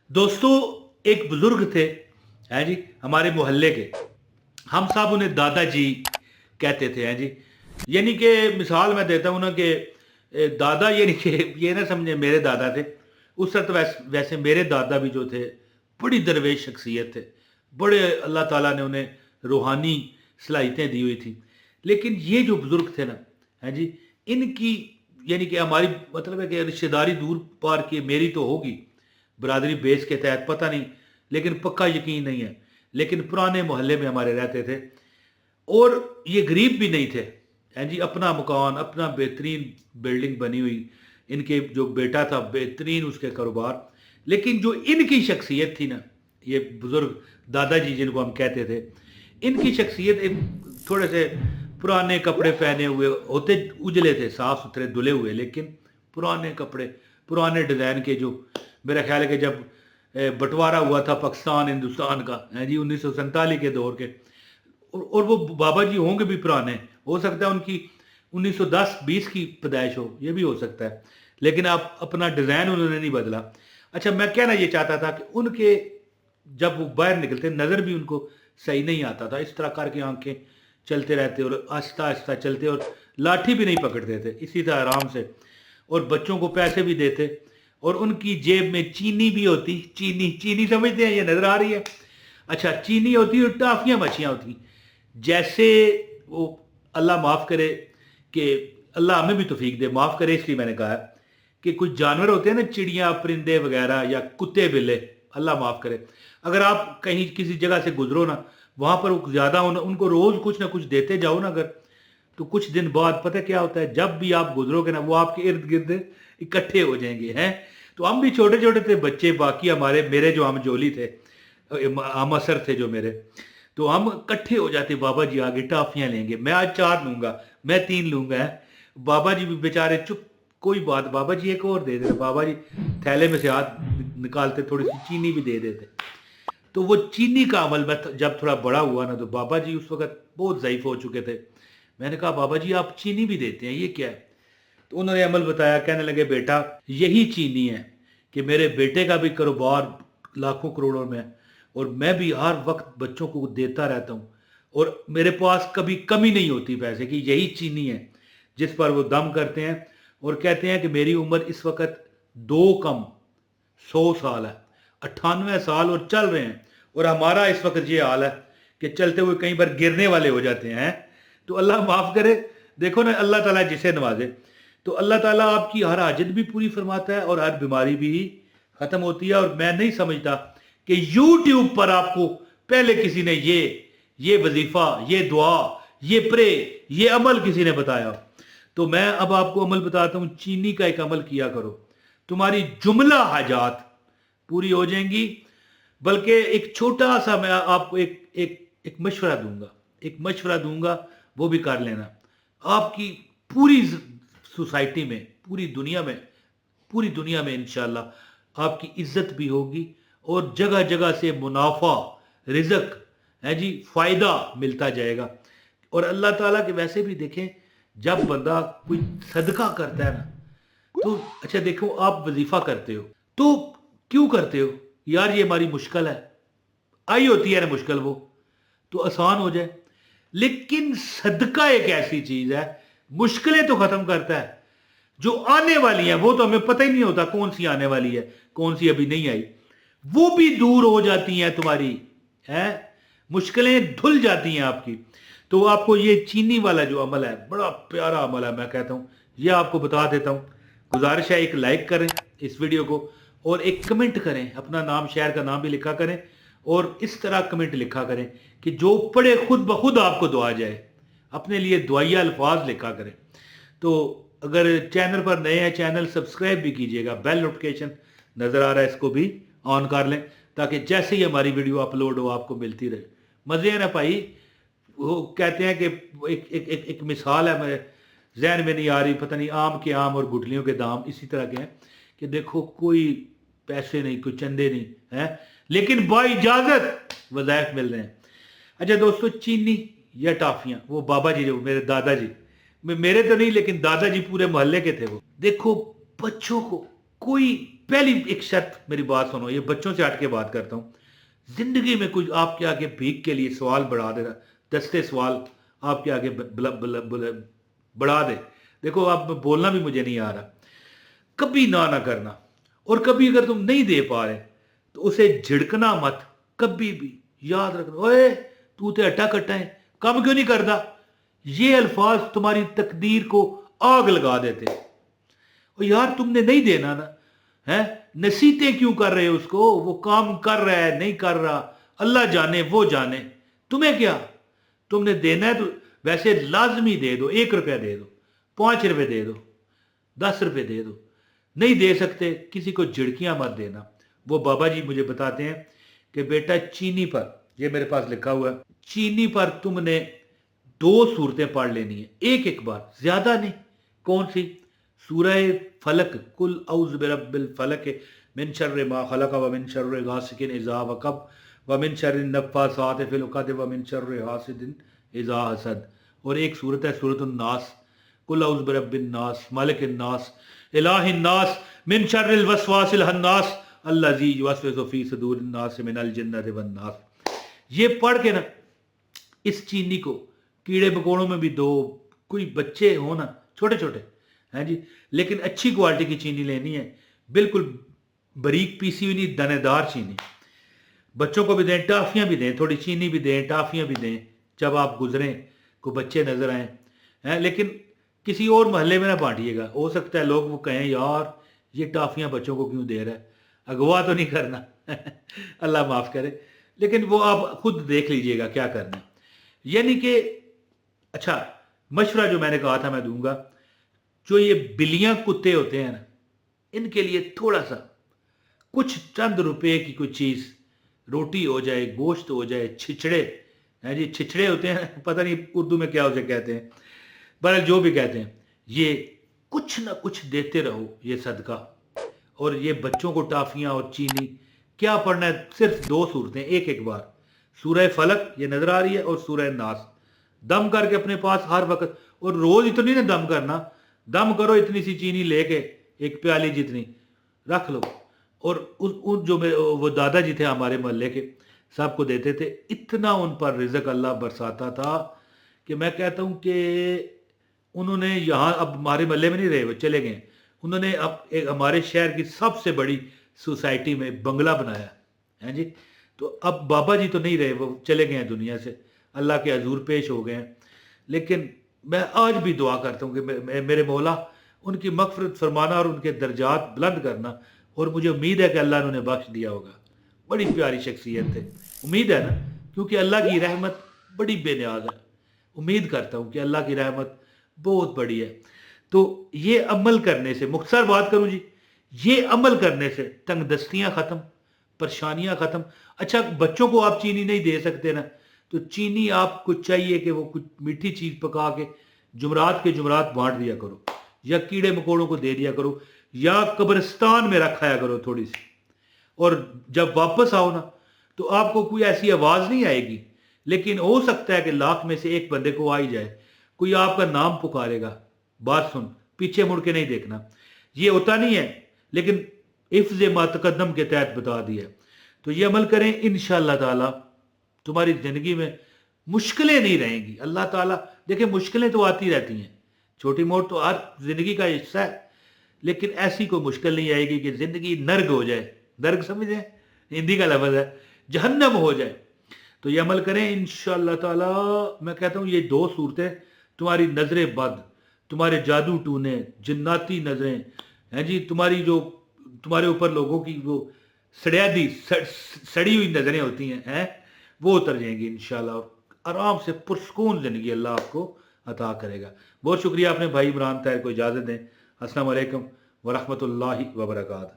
दोस्तों, एक बुजुर्ग थे, हैं जी, हमारे मोहल्ले के। हम सब उन्हें दादाजी कहते थे, हैं जी। यानी कि मिसाल मैं देता हूँ ना कि दादा, यानी कि ये ना समझे मेरे दादा थे। उस वक्त वैसे मेरे दादा भी जो थे, बड़ी दरवेश शख्सियत थे। बड़े अल्लाह ताला ने उन्हें रूहानी सलाहियतें दी हुई थी। लेकिन ये जो बुजुर्ग थे ना, हैं जी, इनकी यानी कि हमारी मतलब है कि रिश्तेदारी दूर पार की मेरी तो होगी, बरादरी बेस के तहत पता नहीं, लेकिन पक्का यकीन नहीं है। लेकिन पुराने मोहल्ले में हमारे रहते थे और ये गरीब भी नहीं थे, हैं जी। अपना मकान, अपना बेहतरीन बिल्डिंग बनी हुई। इनके जो बेटा था, बेहतरीन उसके कारोबार। लेकिन जो इनकी शख्सियत थी ना, ये बुजुर्ग दादाजी जिनको हम कहते थे, इनकी शख्सियत एक थोड़े से पुराने कपड़े पहने हुए होते, उजले थे, साफ सुथरे धुले हुए, लेकिन पुराने कपड़े, पुराने डिज़ाइन के। जो मेरा ख्याल है कि जब बंटवारा हुआ था पाकिस्तान हिंदुस्तान का, है जी, 1947 के दौर के। और वो बाबा जी होंगे भी पुराने, हो सकता है उनकी 1910-20 की पैदाइश हो, ये भी हो सकता है। लेकिन आप अपना डिज़ाइन उन्होंने नहीं बदला। अच्छा, मैं कहना ये चाहता था कि उनके जब वो बाहर निकलते, नज़र भी उनको सही नहीं आता था। इस तरह करके आंखें चलते रहते और आहिस्ता आहिस्ता चलते, और लाठी भी नहीं पकड़ते थे, इसी तरह आराम से। और बच्चों को पैसे भी देते, और उनकी जेब में चीनी भी होती। चीनी चीनी समझते हैं, ये नज़र आ रही है। अच्छा, चीनी होती और टाफियाँ मच्छियाँ होती। जैसे वो, अल्लाह माफ़ करे, कि अल्लाह हमें भी तौफीक दे, माफ़ करे इसलिए मैंने कहा है, कि कुछ जानवर होते हैं ना, चिड़ियाँ परिंदे वगैरह, या कुत्ते बिल्ले, अल्लाह माफ़ करे। अगर आप कहीं किसी जगह से गुजरो ना, वहाँ पर वो ज़्यादा उनको रोज़ कुछ ना कुछ देते जाओ ना अगर, तो कुछ दिन बाद पता है क्या होता है, जब भी आप गुजरोगे ना, वो आपके इर्द गिर्द इकट्ठे हो जाएंगे, हैं। तो हम भी छोटे छोटे थे बच्चे, बाकी हमारे मेरे जो हम जोली थे, हम असर थे जो मेरे, तो हम इकट्ठे हो जाते, बाबा जी आगे टाफियाँ लेंगे, मैं आज 4 लूँगा, मैं 3 लूँगा, है। बाबा जी भी बेचारे चुप, कोई बात, बाबा जी एक और दे देते, बाबा जी थैले में से हाथ निकालते, थोड़ी सी चीनी भी दे देते। तो वो चीनी का अमल, मैं जब थोड़ा बड़ा हुआ ना, तो बाबा जी उस वक़्त बहुत ज़ईफ़ हो चुके थे। मैंने कहा, बाबा जी आप चीनी भी देते हैं, ये क्या है? तो उन्होंने अमल बताया, कहने लगे, बेटा यही चीनी है कि मेरे बेटे का भी कारोबार लाखों करोड़ों में है, और मैं भी हर वक्त बच्चों को देता रहता हूँ, और मेरे पास कभी कमी नहीं होती पैसे की। यही चीनी है जिस पर वो दम करते हैं, और कहते हैं कि मेरी उम्र इस वक्त 2 कम 100 साल है, 98 साल और चल रहे हैं। और हमारा इस वक्त ये हाल है कि चलते हुए कई बार गिरने वाले हो जाते हैं। तो अल्लाह माफ़ करे। देखो ना, अल्लाह ताला जिसे नवाजे, तो अल्लाह ताला आपकी हर हाजत भी पूरी फरमाता है, और हर बीमारी भी ख़त्म होती है। और मैं नहीं समझता कि यूट्यूब पर आपको पहले किसी ने ये वजीफ़ा, ये दुआ, ये प्रे, ये अमल किसी ने बताया। तो मैं अब आपको अमल बताता हूँ, चीनी का एक अमल किया करो, तुम्हारी जुमला हाजात पूरी हो जाएंगी। बल्कि एक छोटा सा मैं आपको एक मशवरा दूंगा, एक मशवरा दूंगा, वो भी कर लेना। आपकी पूरी सोसाइटी में, पूरी दुनिया में इंशाल्लाह आपकी इज्जत भी होगी, और जगह जगह से मुनाफा, रिजक, है जी, फायदा मिलता जाएगा। और अल्लाह ताला के वैसे भी देखें, जब बंदा कोई सदका करता है ना, तो अच्छा देखो, आप वजीफा करते हो, तो क्यों करते हो यार? ये हमारी मुश्किल है, आई होती है ना मुश्किल, वो तो आसान हो जाए। लेकिन सदका एक ऐसी चीज है, मुश्किलें तो खत्म करता है, जो आने वाली है वो तो हमें पता ही नहीं होता कौन सी आने वाली है, कौन सी अभी नहीं आई, वो भी दूर हो जाती हैं तुम्हारी, है। मुश्किलें धुल जाती हैं आपकी। तो आपको ये चीनी वाला जो अमल है, बड़ा प्यारा अमल है, मैं कहता हूँ ये आपको बता देता हूँ। गुजारिश है, एक लाइक करें इस वीडियो को, और एक कमेंट करें, अपना नाम, शहर का नाम भी लिखा करें, और इस तरह कमेंट लिखा करें कि जो पढ़े खुद ब खुद आपको दुआ जाए। अपने लिए दुआया अल्फाज लिखा करें। तो अगर चैनल पर नए हैं, चैनल सब्सक्राइब भी कीजिएगा, बेल नोटिफिकेशन नज़र आ रहा है, इसको भी ऑन कर लें, ताकि जैसे ही हमारी वीडियो अपलोड हो आपको मिलती रहे। मज़े है ना भाई। वो कहते हैं कि एक मिसाल है, मेरे जहन में नहीं आ रही, पता नहीं, आम के आम और गुठलियों के दाम इसी तरह के हैं, कि देखो कोई पैसे नहीं, कोई चंदे नहीं है, लेकिन बाइजाजत वज़ाइफ मिल रहे हैं। अच्छा दोस्तों, चीनी या टाफियाँ, वो बाबा जी जो मेरे दादाजी, मेरे तो नहीं लेकिन दादाजी पूरे मोहल्ले के थे, वो देखो बच्चों को कोई पहली एक शर्त, मेरी बात सुनो, ये बच्चों से हट के बात करता हूँ। जिंदगी में कुछ आपके आगे भीख के लिए सवाल बढ़ा दे रहा, दस्ते सवाल आपके आगे बढ़ा दे, देखो आप बोलना भी मुझे नहीं आ रहा, कभी ना करना। और कभी अगर तुम नहीं दे पा रहे तो उसे झिड़कना मत, कभी भी याद रखना, ओए तू तो अट्टा कट्टा है, काम क्यों नहीं करता। ये अल्फाज तुम्हारी तकदीर को आग लगा देते। और यार तुमने नहीं देना ना, है नसीहतें क्यों कर रहे हो उसको, वो काम कर रहा है नहीं कर रहा, अल्लाह जाने वो जाने, तुम्हें क्या। तुमने देना है तो वैसे लाजमी दे दो, 1 रुपया दे दो, 5 रुपए दे दो, 10 रुपए दे दो। नहीं दे सकते किसी को झिड़कियां मत देना। वो बाबा जी मुझे बताते हैं कि बेटा चीनी पर, ये मेरे पास लिखा हुआ है, चीनी पर तुमने 2 सूरतें पढ़ लेनी है एक एक बार, ज्यादा नहीं। कौन सी? सूरह फलक, कुल औज़ु बिरब्बिल फलक मिन शर्रि मा खलक व मिन शर्रि गासिकिन इज़ा वक़ब व मिन शर्रि नफ़्फ़ासाति फिल उक़द व मिन शर्रि हासिदिन इज़ा हसद। और एक सूरत है सूरतुन नास, कुल औज़ु बिरब्बिन नास मालिकिन नास इलाहिन नास मिन शर्रिल वसवासिल हन्नास अल्लज़ी युवस्विसु फ़ी सुदूरिन नास मिनल जिन्नति वन नास। ये पढ़ के ना इस चीनी को कीड़े मकोड़ों में भी दो, कोई बच्चे हो ना छोटे छोटे, हैं जी, लेकिन अच्छी क्वालिटी की चीनी लेनी है, बिल्कुल बारीक पीसी हुई नहीं, दानेदार चीनी। बच्चों को भी दें, टाफियां भी दें, थोड़ी चीनी भी दें, टाफियां भी दें, जब आप गुजरें को बच्चे नजर आए हैं। लेकिन किसी और मोहल्ले में ना बांटिएगा, हो सकता है लोग वो कहें यार ये टाफियां बच्चों को क्यों दे रहा है, अगवा तो नहीं करना अल्लाह माफ करे, लेकिन वो आप खुद देख लीजिएगा क्या करना है। यानी कि अच्छा मशवरा जो मैंने कहा था मैं दूंगा, जो ये बिल्लियां कुत्ते होते हैं ना, इनके लिए थोड़ा सा कुछ चंद रुपए की कोई चीज, रोटी हो जाए, गोश्त हो जाए, छिछड़े हैं जी, छिछड़े होते हैं, पता नहीं उर्दू में क्या उसे कहते हैं, बहरहाल जो भी कहते हैं, ये कुछ ना कुछ देते रहो, ये सदका। और ये बच्चों को टाफियां और चीनी क्या पढ़ना है, सिर्फ 2 सूरतें एक एक बार, सूरह फलक ये नजर आ रही है और सूरह नास, दम करके अपने पास हर वक्त। और रोज इतनी ना दम करना, दम करो इतनी सी चीनी लेके, एक प्याली जितनी रख लो। और उन जो वो दादाजी थे हमारे मोहल्ले के, सबको देते थे, इतना उन पर रिज़्क अल्लाह बरसाता था कि मैं कहता हूँ कि उन्होंने यहाँ, अब हमारे मोहल्ले में नहीं रहे, वो चले गए, उन्होंने अब एक हमारे शहर की सबसे बड़ी सोसाइटी में बंगला बनाया है जी। तो अब बाबा जी तो नहीं रहे, वो चले गए हैं दुनिया से, अल्लाह के हजूर पेश हो गए हैं। लेकिन मैं आज भी दुआ करता हूँ कि मेरे मौला उनकी मगफरत फरमाना और उनके दर्जात बुलंद करना। और मुझे उम्मीद है कि अल्लाह ने उन्हें बख्श दिया होगा, बड़ी प्यारी शख्सियत थे, उम्मीद है ना, क्योंकि अल्लाह की रहमत बड़ी बेनियाज है। उम्मीद करता हूँ कि अल्लाह की रहमत बहुत बड़ी है। तो ये अमल करने से, मुख्तसर बात करूँ जी, ये अमल करने से तंगदस्तियाँ ख़त्म, परेशानियाँ ख़त्म। अच्छा बच्चों को आप चीनी नहीं दे सकते ना, तो चीनी आपको चाहिए कि वो कुछ मीठी चीज़ पका के जुमरात के जुमरात बांट दिया करो, या कीड़े मकोड़ों को दे दिया करो, या कब्रिस्तान में रखाया करो थोड़ी सी। और जब वापस आओ ना, तो आपको कोई ऐसी आवाज़ नहीं आएगी, लेकिन हो सकता है कि लाख में से एक बंदे को आ ही जाए, कोई आपका नाम पुकारेगा, बात सुन, पीछे मुड़ के नहीं देखना। ये होता नहीं है, लेकिन हिफ्ज़ मा तक़द्दम के तहत बता दिया। तो ये अमल करें, इंशाअल्लाह ताला तुम्हारी ज़िंदगी में मुश्किलें नहीं रहेंगी। अल्लाह ताला, देखिए मुश्किलें तो आती रहती हैं, छोटी मोट तो हर ज़िंदगी का हिस्सा है, लेकिन ऐसी कोई मुश्किल नहीं आएगी कि ज़िंदगी नर्क हो जाए। नर्क समझे, हिंदी का लफ्ज़ है, जहन्नम हो जाए। तो ये अमल करें इंशाअल्लाह ताला। मैं कहता हूँ ये 2 सूरतें तुम्हारी नज़रें बद, तुम्हारे जादू टूने, जिन्नाती नज़रें हैं जी, तुम्हारी जो तुम्हारे ऊपर लोगों की वो सड़ी हुई नज़रें होती हैं, वो उतर जाएंगी इंशाअल्लाह, और आराम से पुरसकून ज़िंदगी अल्लाह आपको अता करेगा। बहुत शुक्रिया। अपने भाई इमरान ताहिर को इजाज़त दें। अस्सलाम वालेकुम व रहमतुल्लाहि व बरकातहू।